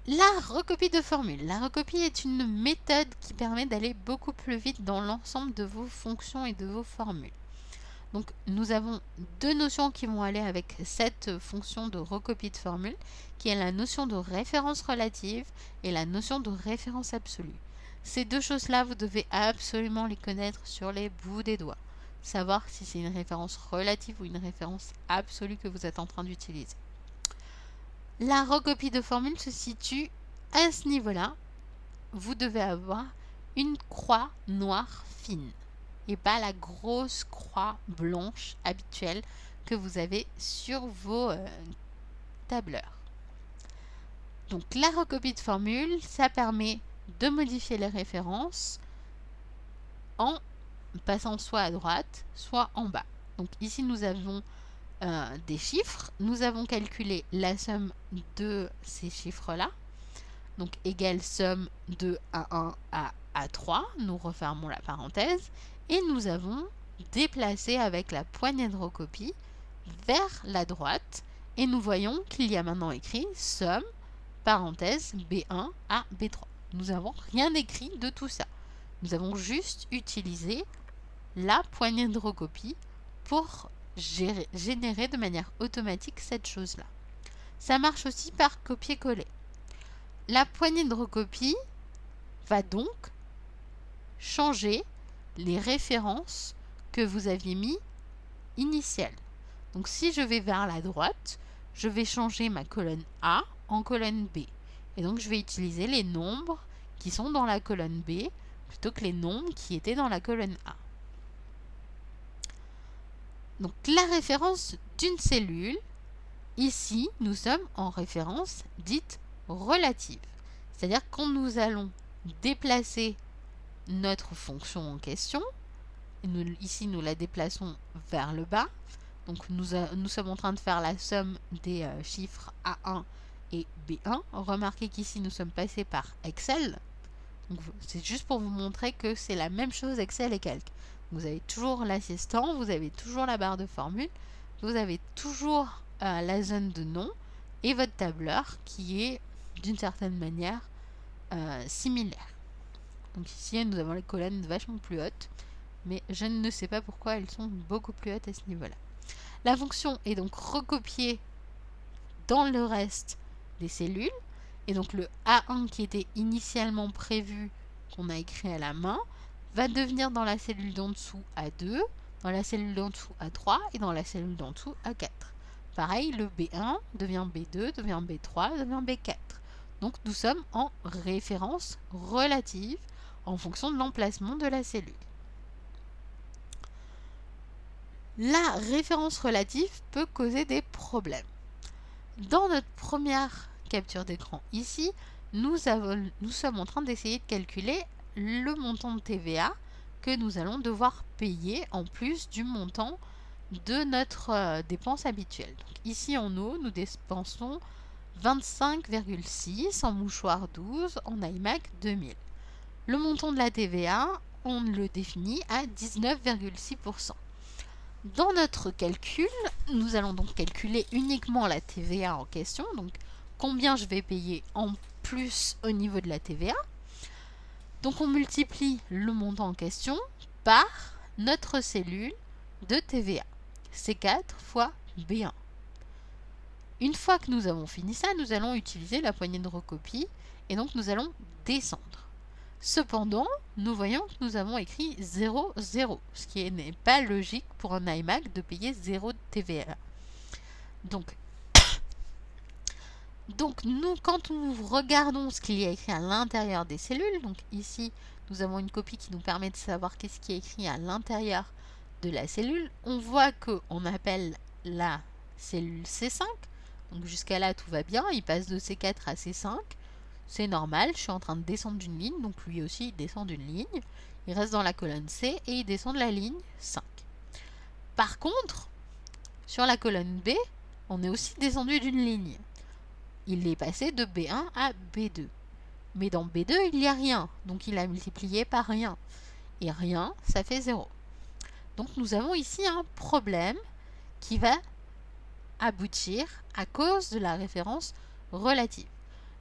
La recopie de formule. La recopie est une méthode qui permet d'aller beaucoup plus vite dans l'ensemble de vos fonctions et de vos formules. Donc nous avons deux notions qui vont aller avec cette fonction de recopie de formule, qui est la notion de référence relative et la notion de référence absolue. Ces deux choses-là, vous devez absolument les connaître sur les bouts des doigts. Savoir si c'est une référence relative ou une référence absolue que vous êtes en train d'utiliser. La recopie de formule se situe à ce niveau-là. Vous devez avoir une croix noire fine et pas la grosse croix blanche habituelle que vous avez sur vos tableurs. Donc la recopie de formule, ça permet de modifier les références en passant soit à droite, soit en bas. Donc ici nous avons des chiffres. Nous avons calculé la somme de ces chiffres-là. Donc égale somme de A1 à A3. Nous refermons la parenthèse. Et nous avons déplacé avec la poignée de recopie vers la droite. Et nous voyons qu'il y a maintenant écrit somme, parenthèse, B1 à B3. Nous n'avons rien écrit de tout ça. Nous avons juste utilisé la poignée de recopie pour générer de manière automatique cette chose-là. Ça marche aussi par copier-coller. La poignée de recopie va donc changer les références que vous aviez mis initiales. Donc si je vais vers la droite, je vais changer ma colonne A en colonne B. Et donc je vais utiliser les nombres qui sont dans la colonne B plutôt que les nombres qui étaient dans la colonne A. Donc la référence d'une cellule, ici nous sommes en référence dite relative. C'est-à-dire quand nous allons déplacer notre fonction en question, ici nous la déplaçons vers le bas, donc nous sommes en train de faire la somme des chiffres A1 et B1. Remarquez qu'ici nous sommes passés par Excel. C'est juste pour vous montrer que c'est la même chose Excel et Calc. Vous avez toujours l'assistant, vous avez toujours la barre de formule, vous avez toujours la zone de nom et votre tableur qui est d'une certaine manière similaire. Donc ici nous avons les colonnes vachement plus hautes, mais je ne sais pas pourquoi elles sont beaucoup plus hautes à ce niveau-là. La fonction est donc recopiée dans le reste des cellules, et donc le A1 qui était initialement prévu, qu'on a écrit à la main, va devenir dans la cellule d'en dessous A2, dans la cellule d'en dessous A3 et dans la cellule d'en dessous A4. Pareil, le B1 devient B2, devient B3, devient B4. Donc nous sommes en référence relative en fonction de l'emplacement de la cellule. La référence relative peut causer des problèmes. Dans notre première capture d'écran ici, nous sommes en train d'essayer de calculer le montant de TVA que nous allons devoir payer en plus du montant de notre dépense habituelle. Donc ici en eau, nous dépensons 25,6, en mouchoir 12, en iMac 2000. Le montant de la TVA, on le définit à 19,6%. Dans notre calcul, nous allons donc calculer uniquement la TVA en question, donc combien je vais payer en plus au niveau de la TVA. Donc on multiplie le montant en question par notre cellule de TVA, C4 fois B1. Une fois que nous avons fini ça, nous allons utiliser la poignée de recopie et donc nous allons descendre. Cependant, nous voyons que nous avons écrit 0, 0, ce qui n'est pas logique pour un iMac de payer 0 de TVA. Donc nous, quand nous regardons ce qu'il y a écrit à l'intérieur des cellules, donc ici nous avons une copie qui nous permet de savoir qu'est-ce qui est écrit à l'intérieur de la cellule, on voit qu'on appelle la cellule C5, donc jusqu'à là tout va bien, il passe de C4 à C5, c'est normal, je suis en train de descendre d'une ligne, donc lui aussi il descend d'une ligne, il reste dans la colonne C et il descend de la ligne 5. Par contre, sur la colonne B, on est aussi descendu d'une ligne. Il est passé de B1 à B2. Mais dans B2, il n'y a rien, donc il a multiplié par rien. Et rien, ça fait 0. Donc nous avons ici un problème qui va aboutir à cause de la référence relative.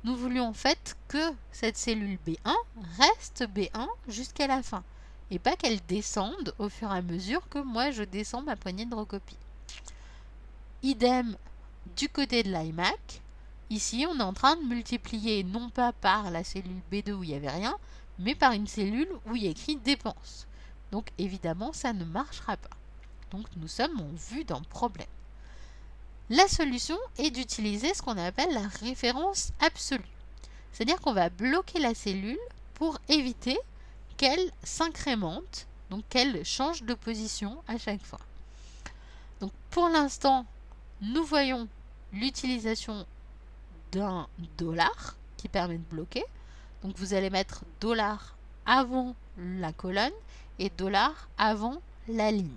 nous voulions en fait que cette cellule B1 reste B1 jusqu'à la fin et pas qu'elle descende au fur et à mesure que moi je descends ma poignée de recopie. Idem du côté de l'iMac. Ici, on est en train de multiplier non pas par la cellule B2 où il n'y avait rien, mais par une cellule où il y a écrit dépenses. Donc évidemment, ça ne marchera pas. Donc nous sommes en vue d'un problème. La solution est d'utiliser ce qu'on appelle la référence absolue. C'est-à-dire qu'on va bloquer la cellule pour éviter qu'elle s'incrémente, donc qu'elle change de position à chaque fois. Donc pour l'instant, nous voyons l'utilisation d'un dollar qui permet de bloquer. Donc vous allez mettre dollar avant la colonne et dollar avant la ligne.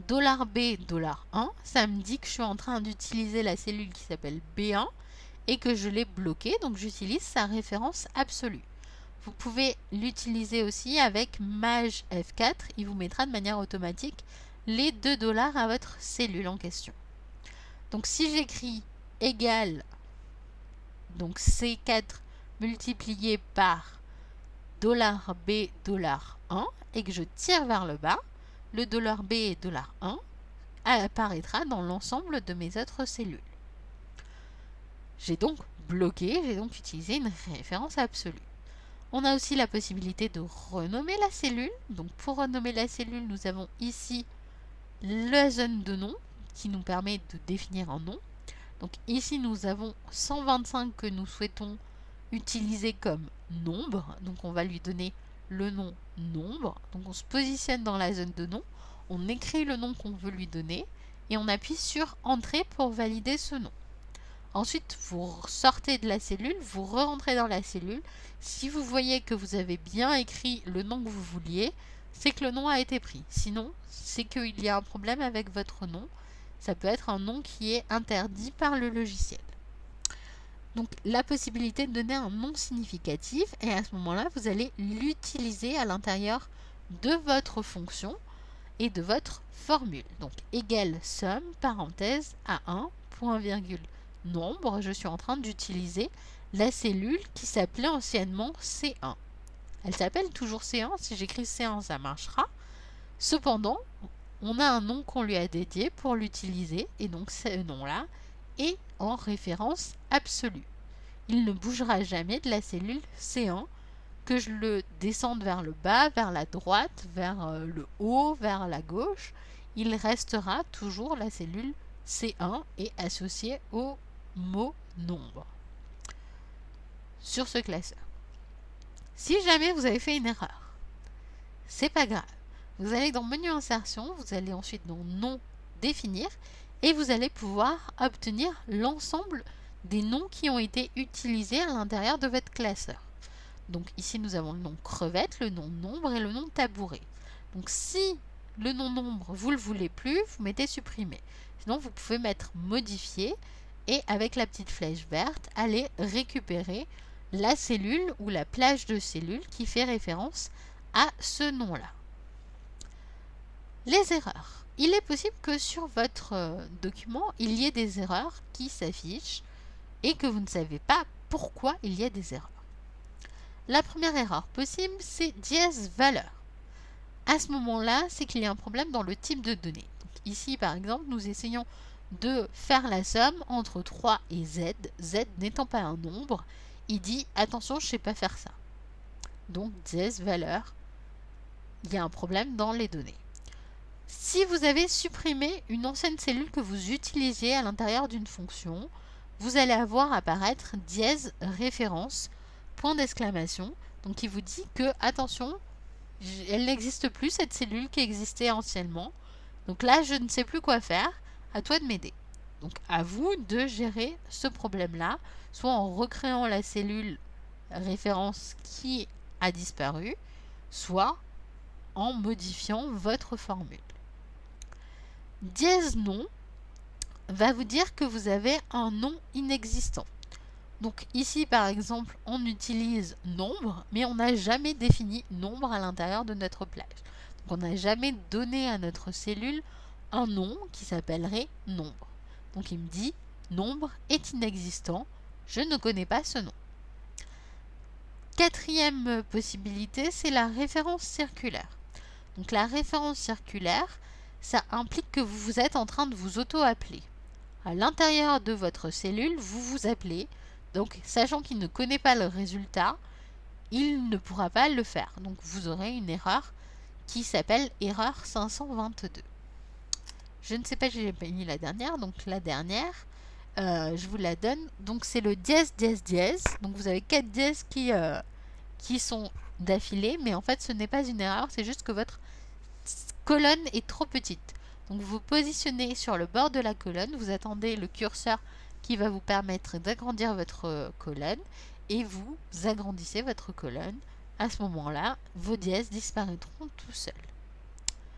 Dollar $B, dollar $1, ça me dit que je suis en train d'utiliser la cellule qui s'appelle B1 et que je l'ai bloquée, donc j'utilise sa référence absolue. Vous pouvez l'utiliser aussi avec Maj F4, il vous mettra de manière automatique les 2 dollars à votre cellule en question. Donc si j'écris égal, donc C4 multiplié par dollar $B, dollar $1 et que je tire vers le bas, le dollar $B et dollar $1 apparaîtra dans l'ensemble de mes autres cellules. J'ai donc bloqué, j'ai donc utilisé une référence absolue. On a aussi la possibilité de renommer la cellule. Donc pour renommer la cellule, nous avons ici la zone de nom qui nous permet de définir un nom. Donc ici, nous avons 125 que nous souhaitons utiliser comme nombre. Donc on va lui donner le nom nombre. Donc on se positionne dans la zone de nom, on écrit le nom qu'on veut lui donner et on appuie sur Entrée pour valider ce nom. Ensuite, vous sortez de la cellule, vous re-rentrez dans la cellule. Si vous voyez que vous avez bien écrit le nom que vous vouliez, c'est que le nom a été pris. Sinon, c'est qu'il y a un problème avec votre nom. Ça peut être un nom qui est interdit par le logiciel. Donc, la possibilité de donner un nom significatif et à ce moment-là, vous allez l'utiliser à l'intérieur de votre fonction et de votre formule. Donc, égale somme, parenthèse, A1, point virgule, nombre. Je suis en train d'utiliser la cellule qui s'appelait anciennement C1. Elle s'appelle toujours C1. Si j'écris C1, ça marchera. Cependant, on a un nom qu'on lui a dédié pour l'utiliser et donc ce nom-là est en référence absolue. Il ne bougera jamais de la cellule C1, que je le descende vers le bas, vers la droite, vers le haut, vers la gauche. Il restera toujours la cellule C1 et associé au mot nombre sur ce classeur. Si jamais vous avez fait une erreur, c'est pas grave. Vous allez dans menu insertion, vous allez ensuite dans nom définir et vous allez pouvoir obtenir l'ensemble des noms qui ont été utilisés à l'intérieur de votre classeur. Donc ici nous avons le nom crevette, le nom nombre et le nom tabouret. Donc si le nom nombre vous ne le voulez plus, vous mettez supprimer. Sinon vous pouvez mettre modifier et avec la petite flèche verte, aller récupérer la cellule ou la plage de cellules qui fait référence à ce nom-là. Les erreurs. Il est possible que sur votre document, il y ait des erreurs qui s'affichent et que vous ne savez pas pourquoi il y a des erreurs. La première erreur possible, c'est dièse valeur. À ce moment-là, c'est qu'il y a un problème dans le type de données. Donc ici, par exemple, nous essayons de faire la somme entre 3 et z, z n'étant pas un nombre, il dit attention, je ne sais pas faire ça. Donc dièse valeur, il y a un problème dans les données. Si vous avez supprimé une ancienne cellule que vous utilisiez à l'intérieur d'une fonction, vous allez avoir apparaître dièse référence, point d'exclamation, donc il vous dit que attention, elle n'existe plus cette cellule qui existait anciennement, donc là je ne sais plus quoi faire, à toi de m'aider. Donc à vous de gérer ce problème-là, soit en recréant la cellule référence qui a disparu, soit en modifiant votre formule. Dièse non va vous dire que vous avez un nom inexistant. Donc ici par exemple on utilise nombre mais on n'a jamais défini nombre à l'intérieur de notre plage. Donc on n'a jamais donné à notre cellule un nom qui s'appellerait nombre. Donc il me dit nombre est inexistant, Je ne connais pas ce nom. Quatrième possibilité, c'est la référence circulaire. Donc la référence circulaire, ça implique que vous êtes en train de vous auto-appeler. À l'intérieur de votre cellule, vous vous appelez. Donc sachant qu'il ne connaît pas le résultat, il ne pourra pas le faire. Donc vous aurez une erreur qui s'appelle erreur 522. Je ne sais pas si j'ai pas mis la dernière. Donc la dernière, je vous la donne. Donc c'est le dièse, dièse, dièse. Donc vous avez 4 dièses qui sont d'affilée, mais en fait ce n'est pas une erreur, c'est juste que votre colonne est trop petite. Donc vous positionnez sur le bord de la colonne, vous attendez le curseur qui va vous permettre d'agrandir votre colonne et vous agrandissez votre colonne. À ce moment-là, vos dièses disparaîtront tout seuls.